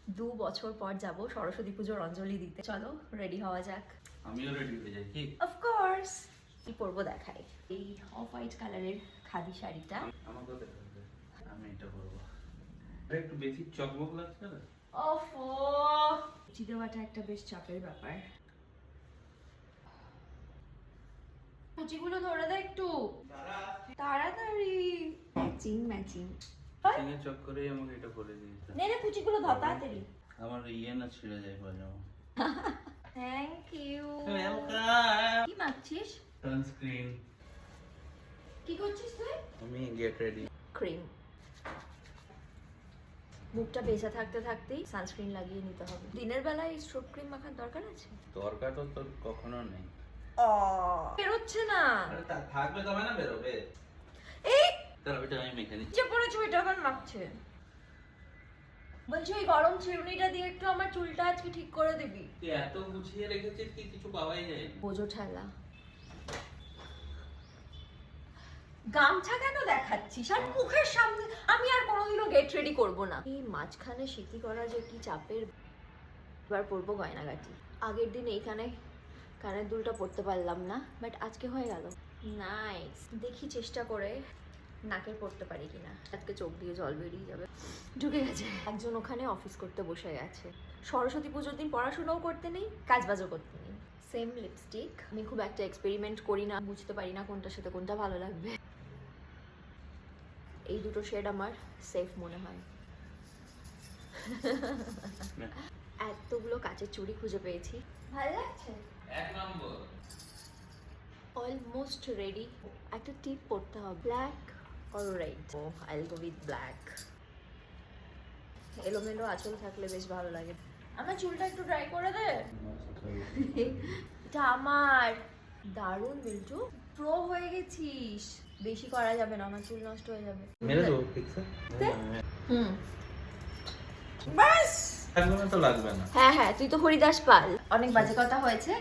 2 বছর পর যাব সরস্বতী পুজোর অঞ্জলি দিতে। চলো রেডি হওয়া যাক। আমিও রেডি হয়ে যাই কি? Of course. কি পরবো দেখাই। এই অফ হোয়াইট কালারের খাদি শাড়িটা। আমাকেও দেখাবে। আমি এটা পরবো। একটু বেশি চকমক লাগছে না? ওফো, কুচি দেওয়াটা একটা বেশ চাপের ব্যাপার। কুচিগুলো ধরে দে একটু তাড়াতাড়ি। Matching matching. সিঙ্গের চক্করেই আমাকে এটা করে দিয়েছে। নে নে কুচিগুলো ধর তাড়াতাড়ি। আমার ইয়ে না ছিঁড়ে যায় পাজামা। Thank you. ওয়েলকাম। কি মাখছিস? সানস্ক্রিন। কি করছিস তুই? আমি গেট রেডি। ক্রিম। মুখটা ভেজা থাকতে থাকতেই সানস্ক্রিন লাগিয়ে নিতে হবে। দিনের বেলায় স্ট্রোব ক্রিম মাখার দরকার আছে? দরকার তো তোর কখনো নেই। বেরোচ্ছে না। আরে থাকবে তবে না বেরোবে। এই তাহলে এটা আমি মেখে নিচ্ছি। যে পড়েছে ওইটা এখন মাখছে। বলছি ওই গরম চিরুনিটা দিয়ে একটু আমার চুলটা আজকে ঠিক করে দিবি। তুই এত গুছিয়ে রেখেছিস কি কিছু পাওয়াই যায়? বোঝো ঠেলা। গামছা কেন দেখাচ্ছিস? আর মুখের সামনে আমি আর কোনোদিনও গেট রেডি করব না। এই মাঝখানে সিটি করা যে কি চাপের। এবার পরবো গয়নাগাটি। আগের দিন এইখানে কানের দুলটা পরতে পারলাম না, বাট আজকে হয়ে গেল। নাইস। দেখি চেষ্টা করে নাকের পড়তে পারি কিনা। আজকে চোখ দিয়ে জল বেরিয়ে যাবে। ঢুকে গেছে। একজন ওখানে অফিস করতে বসে গেছে। সরস্বতী পুজোর দিন পড়াশোনাও করতে নেই, কাজবাজও করতে নেই। Same lipstick. আমি খুব একটা এক্সপেরিমেন্ট করি না, বুঝতে পারি না কোনটার সাথে কোনটা ভালো লাগবে। এই দুটো শেড আমার সেফ মনে হয়। এতগুলো কাচের চুড়ি খুঁজে পেয়েছি। ভালো লাগছে। এক নম্বর। Almost ready. একটা টিপ পরতে হবে। Black or red? Oh I will go with black. এলোমেলো আঁচল থাকলে বেশ ভালো লাগে। আমার চুলটা একটু ড্রাই করে দে। এটা আমার। দারুণ মিল্টু, প্রো হয়ে গেছিস। বেশি করা যাবে না, আমার চুল নষ্ট হয়ে যাবে। মেরে দেবো ফিক্সে? হুম, বাস। থাকবে না তো লাগবে না। হ্যাঁ হ্যাঁ, তুই তো হরিদাস পাল। অনেক বাজে কথা হয়েছে।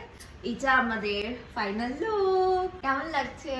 এটা আমাদের ফাইনাল লুক। কেমন লাগছে?